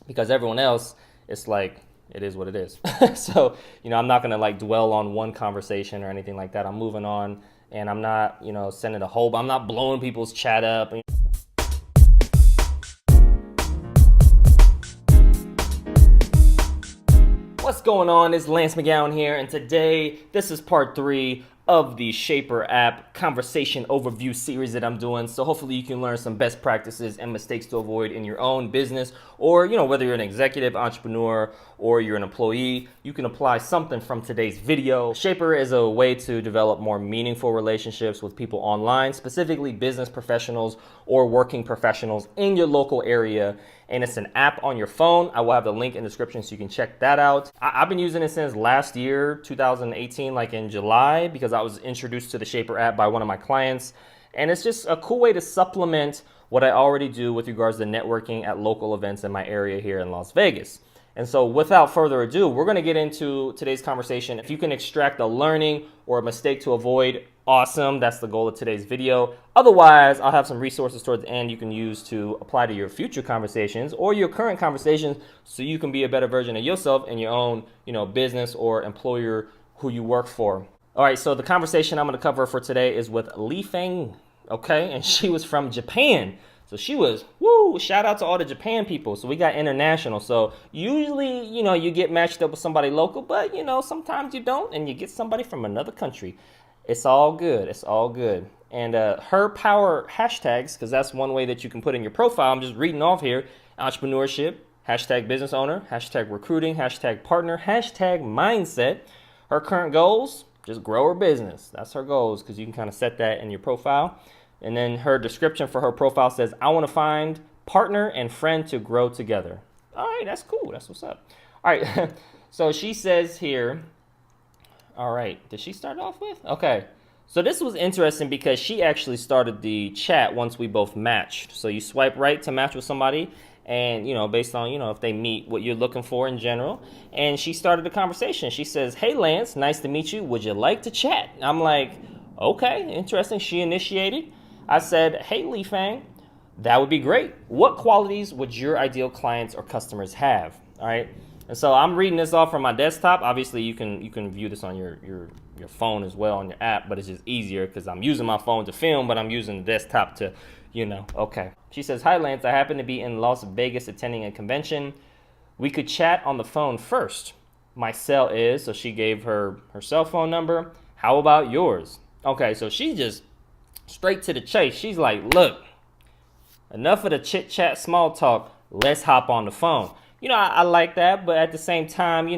because everyone else, it's like, it is what it is. So, I'm not going to like dwell on one conversation or anything like that. I'm moving on, and I'm not, sending I'm not blowing people's chat up. What's going on? It's Lance McGowan here, and today this is part 3 of the Shapr app conversation overview series that I'm doing. So hopefully you can learn some best practices and mistakes to avoid in your own business, or whether you're an executive, entrepreneur, or you're an employee, you can apply something from today's video. Shapr is a way to develop more meaningful relationships with people online, specifically business professionals or working professionals in your local area. And it's an app on your phone. I will have the link in the description so you can check that out. I've been using it since last year, 2018, like in July, because I was introduced to the Shapr app by one of my clients. And it's just a cool way to supplement what I already do with regards to networking at local events in my area here in Las Vegas. And so without further ado, we're going to get into today's conversation. If you can extract a learning or a mistake to avoid, awesome. That's the goal of today's video. Otherwise, I'll have some resources towards the end you can use to apply to your future conversations or your current conversations so you can be a better version of yourself in your own, business or employer who you work for. All right, so the conversation I'm going to cover for today is with Li-Fang, okay? And she was from Japan. So she was, shout out to all the Japan people. So we got international. So usually, you get matched up with somebody local, but, sometimes you don't, and you get somebody from another country. It's all good. It's all good. And her power hashtags, because that's one way that you can put in your profile. I'm just reading off here. Entrepreneurship, hashtag business owner, hashtag recruiting, hashtag partner, hashtag mindset. Her current goals, just grow her business. That's her goals, because you can kind of set that in your profile. And then her description for her profile says, I want to find partner and friend to grow together. All right, that's cool. That's what's up. All right, so she says here, all right, did she start off with? Okay, so this was interesting because she actually started the chat once we both matched. So you swipe right to match with somebody, and, based on, if they meet what you're looking for in general. And she started the conversation. She says, hey, Lance, nice to meet you. Would you like to chat? I'm like, okay, interesting. She initiated. I said, hey, Li-Fang, that would be great. What qualities would your ideal clients or customers have? All right. And so I'm reading this off from my desktop. Obviously, you can view this on your phone as well on your app, but it's just easier because I'm using my phone to film, but I'm using the desktop to, okay. She says, hi, Lance. I happen to be in Las Vegas attending a convention. We could chat on the phone first. My cell is, so she gave her cell phone number. How about yours? Okay, so she just straight to the chase. She's like, look, enough of the chit chat, small talk. Let's hop on the phone. I like that, but at the same time,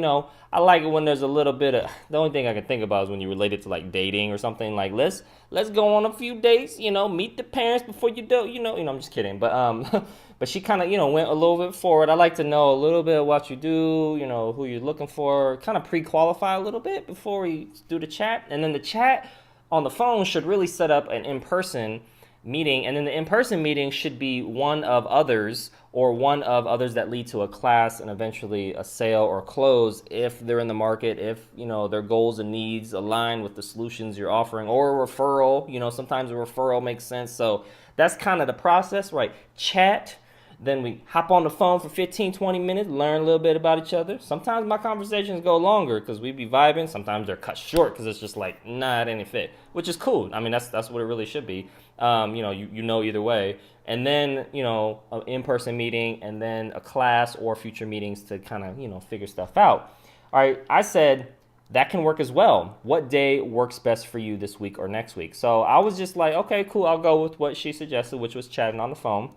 I like it when there's a little bit of, the only thing I can think about is when you relate it to like dating or something. Like, let's go on a few dates, meet the parents before you do, I'm just kidding. But but she kind of, went a little bit forward. I like to know a little bit of what you do, who you're looking for, kind of pre-qualify a little bit before we do the chat. And then the chat on the phone should really set up an in-person meeting, and then the in-person meeting should be one of others that lead to a class and eventually a sale or close if they're in the market, if their goals and needs align with the solutions you're offering, or a referral. Sometimes a referral makes sense. So that's kind of the process, right? Chat, then we hop on the phone for 15-20 minutes, learn a little bit about each other. Sometimes my conversations go longer because we be vibing. Sometimes they're cut short because it's just like, nah, it ain't fit, which is cool. I mean, that's what it really should be. Either way. And then, an in-person meeting, and then a class or future meetings to kind of, figure stuff out. All right, I said that can work as well. What day works best for you this week or next week? So I was just like, okay, cool. I'll go with what she suggested, which was chatting on the phone.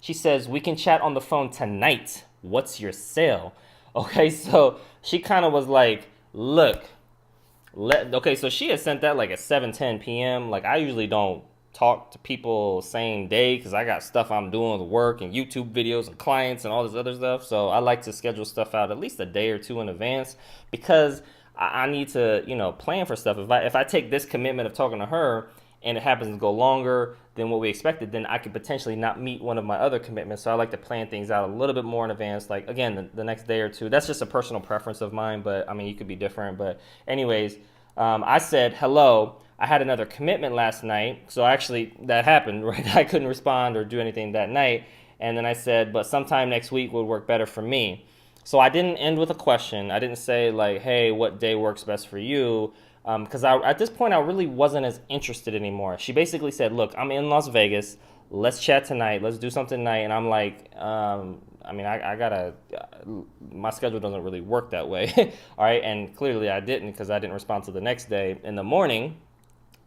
She says, we can chat on the phone tonight. What's your sale? Okay, so she kind of was like, look, okay, so she had sent that like at 7:10 p.m. Like, I usually don't talk to people same day because I got stuff I'm doing with work and YouTube videos and clients and all this other stuff. So I like to schedule stuff out at least a day or two in advance because I need to, plan for stuff. If I take this commitment of talking to her and it happens to go longer than what we expected, then I could potentially not meet one of my other commitments. So I like to plan things out a little bit more in advance, like, again, the next day or two. That's just a personal preference of mine, but, I mean, you could be different. But anyways, I said, hello, I had another commitment last night. So actually, that happened, right? I couldn't respond or do anything that night. And then I said, but sometime next week would work better for me. So I didn't end with a question. I didn't say like, hey, what day works best for you? Because at this point, I really wasn't as interested anymore. She basically said, look, I'm in Las Vegas. Let's chat tonight. Let's do something tonight. And I'm like, I mean, I gotta, my schedule doesn't really work that way. All right. And clearly I didn't, because I didn't respond till the next day in the morning,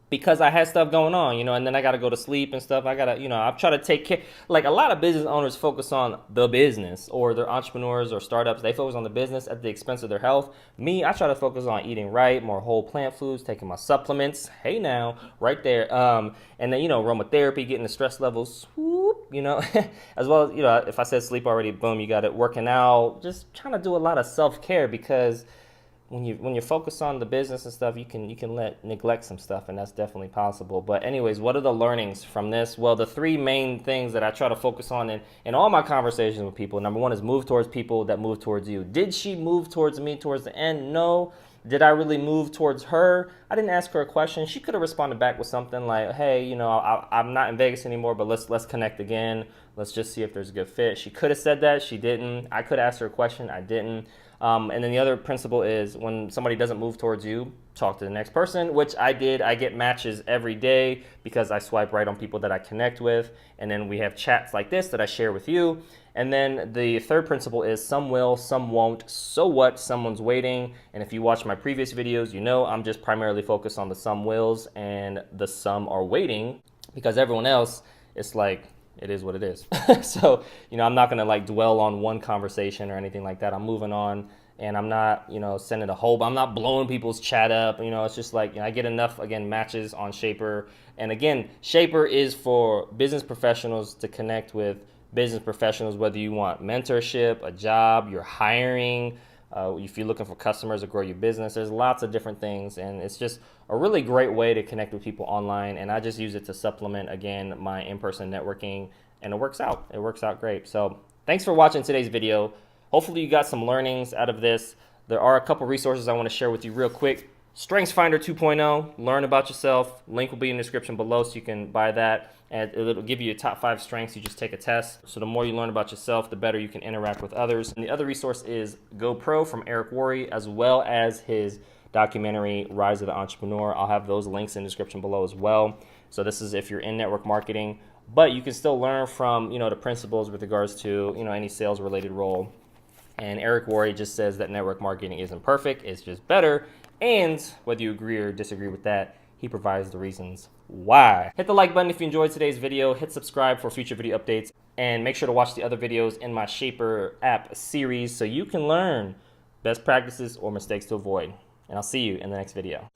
because I had stuff going on, and then I got to go to sleep and stuff. I got to, I try to take care. Like, a lot of business owners focus on the business, or they're entrepreneurs or startups. They focus on the business at the expense of their health. Me, I try to focus on eating right, more whole plant foods, taking my supplements. Hey now, right there. And then, aromatherapy, getting the stress levels, whoop, as well as, if I said sleep already, boom, you got it. Working out, just trying to do a lot of self-care, because when you focus on the business and stuff, you can neglect some stuff, and that's definitely possible. But anyways, what are the learnings from this? Well, the three main things that I try to focus on in all my conversations with people. Number one is move towards people that move towards you. Did she move towards me towards the end? No. Did I really move towards her? I didn't ask her a question. She could have responded back with something like, hey, I'm not in Vegas anymore, but let's connect again. Let's just see if there's a good fit. She could have said that. She didn't. I could have asked her a question. I didn't. And then the other principle is, when somebody doesn't move towards you, talk to the next person, which I did. I get matches every day because I swipe right on people that I connect with. And then we have chats like this that I share with you. And then the third principle is, some will, some won't. So what? Someone's waiting. And if you watch my previous videos, I'm just primarily focused on the some wills, and the some are waiting, because everyone else, it's like, it is what it is. So, I'm not going to like dwell on one conversation or anything like that. I'm moving on, and I'm not, sending I'm not blowing people's chat up. It's just like, I get enough, again, matches on Shapr. And again, Shapr is for business professionals to connect with business professionals, whether you want mentorship, a job, you're hiring, if you're looking for customers to grow your business. There's lots of different things, and it's just a really great way to connect with people online. And I just use it to supplement, again, my in-person networking, and it works out. It works out great. So thanks for watching today's video. Hopefully you got some learnings out of this. There are a couple resources I want to share with you real quick. StrengthsFinder 2.0, learn about yourself. Link will be in the description below, so you can buy that. And it'll give you your top 5 strengths. You just take a test. So the more you learn about yourself, the better you can interact with others. And the other resource is GoPro from Eric Worre, as well as his documentary, Rise of the Entrepreneur. I'll have those links in the description below as well. So this is if you're in network marketing, but you can still learn from, the principles with regards to, any sales related role. And Eric Worre just says that network marketing isn't perfect, it's just better. And whether you agree or disagree with that, he provides the reasons why. Hit the like button if you enjoyed today's video. Hit subscribe for future video updates. And make sure to watch the other videos in my Shapr app series, so you can learn best practices or mistakes to avoid. And I'll see you in the next video.